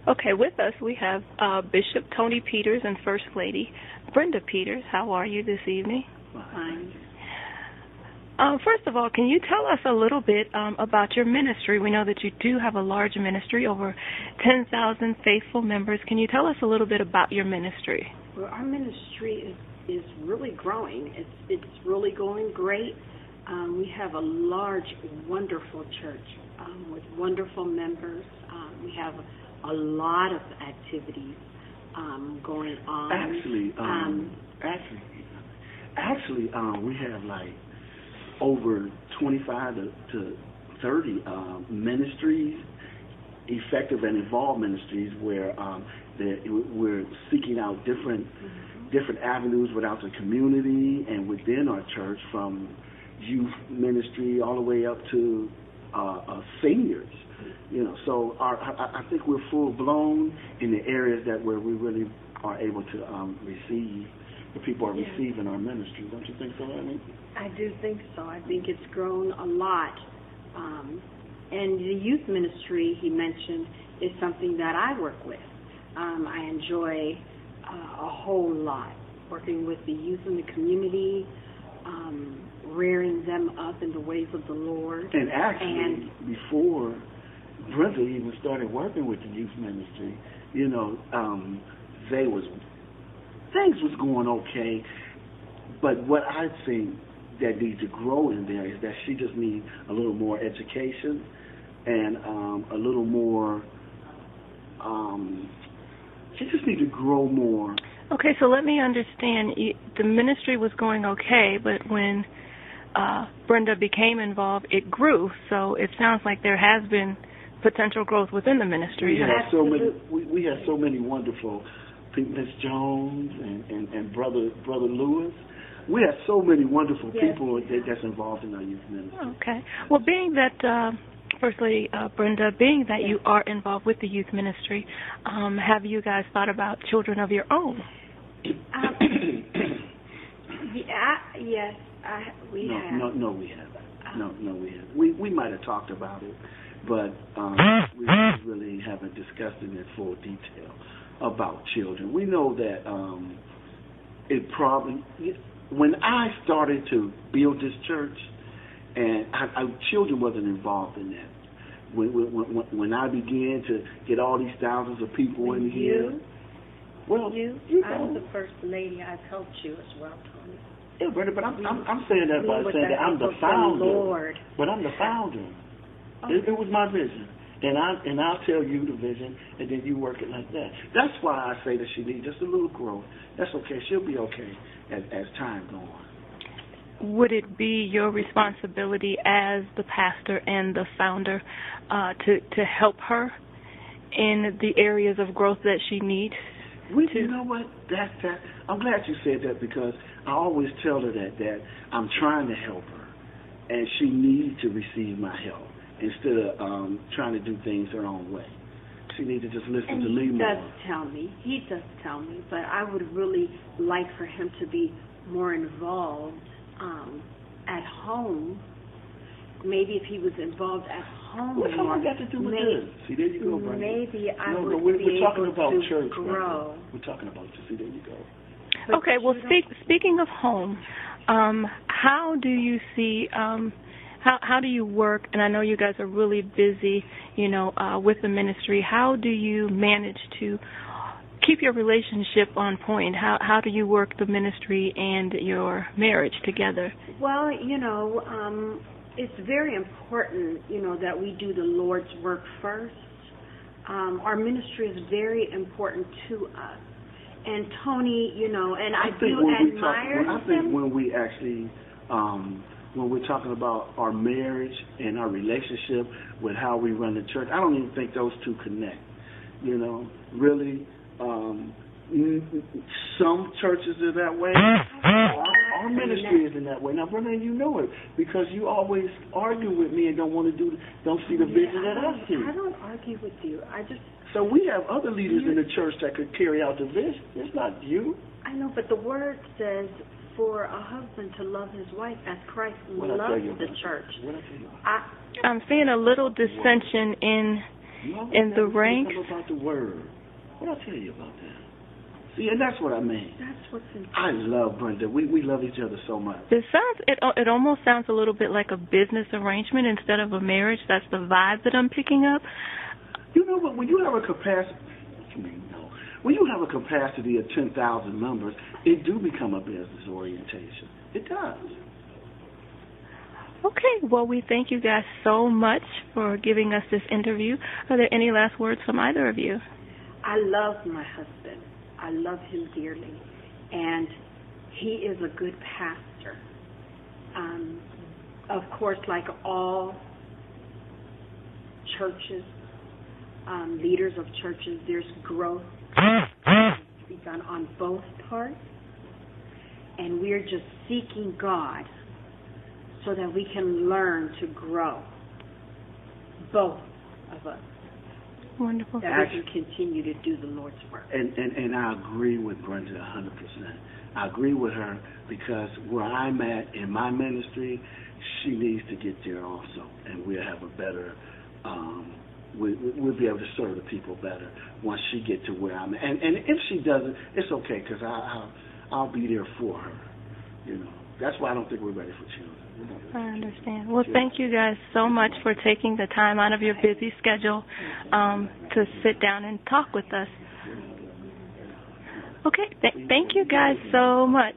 Okay, with us we have Bishop Tony Peters and First Lady Brenda Peters. How are you this evening? Fine. First of all, can you tell us a little bit about your ministry? We know that you do have a large ministry, over 10,000 faithful members. Can you tell us a little bit about your ministry? Well, our ministry is really growing. It's really going great. We have a large, wonderful church with wonderful members. We have a lot of activities going on. Actually, we have like over 25 to 30 ministries, effective and involved ministries, where we're seeking out different avenues without the community and within our church, from youth ministry all the way up to seniors. You know, so I think we're full blown in the areas that where we really are able to receive. The people are receiving our ministry. Don't you think so, Annie? I do think so. I think it's grown a lot. And the youth ministry he mentioned is something that I work with. I enjoy a whole lot working with the youth in the community, rearing them up in the ways of the Lord. And actually, before Brenda even started working with the youth ministry, you know, things was going okay, but what I think that needs to grow in there is that she just needs a little more education and a little more, she just needs to grow more. Okay, so let me understand. The ministry was going okay, but when Brenda became involved, it grew. So it sounds like there has been potential growth within the ministry. We have so many wonderful people, Miss Jones and Brother Lewis. We have so many wonderful people that's involved in our youth ministry. Okay. Well, being that, First Lady Brenda, being that you are involved with the youth ministry, have you guys thought about children of your own? Yes, we have. No, we haven't. No, we haven't. We might have talked about it, but we really haven't discussed it in full detail about children. We know that it probably, when I started to build this church, and children wasn't involved in that. When I began to get all these thousands of people in here, I'm the First Lady. I've helped you as well, Tony. Yeah, Brenda, but I'm saying that by saying that I'm the founder. Lord. But I'm the founder. Okay. It was my vision. And I'll tell you the vision, and then you work it like that. That's why I say that she needs just a little growth. That's okay. She'll be okay as time goes on. Would it be your responsibility as the pastor and the founder to help her in the areas of growth that she needs? You know what? I'm glad you said that, because I always tell her that I'm trying to help her, and she needs to receive my help instead of trying to do things her own way. She needs to just listen to me more. He does tell me, but I would really like for him to be more involved at home. Maybe if he was involved at home. What's all got to do with this? See, there you go, Brenda. Maybe I would we're be talking able about to church, grow. Brenda. We're talking about you. See, there you go. But okay, well, speaking of home, how do you see, how do you work, and I know you guys are really busy, you know, with the ministry. How do you manage to keep your relationship on point? How do you work the ministry and your marriage together? Well, you know, it's very important, you know, that we do the Lord's work first. Our ministry is very important to us. And Tony, you know, and I do admire him. I think when we actually, when we're talking about our marriage and our relationship with how we run the church, I don't even think those two connect. You know, really, some churches are that way. Our ministry isn't that way. Now, Brenda, you know it, because you always argue with me and don't see the vision that I see. I don't argue with you. So we have other leaders in the church that could carry out the vision. It's not you. I know, but the word says for a husband to love his wife as Christ loves the church. I'm seeing a little dissension in the ranks. About the word. What I tell you about that? See, and that's what I mean. That's what's important. I love Brenda. We love each other so much. It almost sounds a little bit like a business arrangement instead of a marriage. That's the vibe that I'm picking up. You know what? When you have a capacity, when you have a capacity of 10,000 members, it do become a business orientation. It does. Okay. Well, we thank you guys so much for giving us this interview. Are there any last words from either of you? I love my husband. I love him dearly, and he is a good pastor. Of course, like all churches, leaders of churches, there's growth to be done on both parts, and we're just seeking God so that we can learn to grow, both of us. Wonderful. That we can continue to do the Lord's work. And I agree with Brenda 100%. I agree with her because where I'm at in my ministry, she needs to get there also, and we'll have a better, we'll be able to serve the people better once she gets to where I'm at. And if she doesn't, it's okay because I'll be there for her. You know, that's why I don't think we're ready for children. I understand. Well, thank you guys so much for taking the time out of your busy schedule to sit down and talk with us. Okay, thank you guys so much.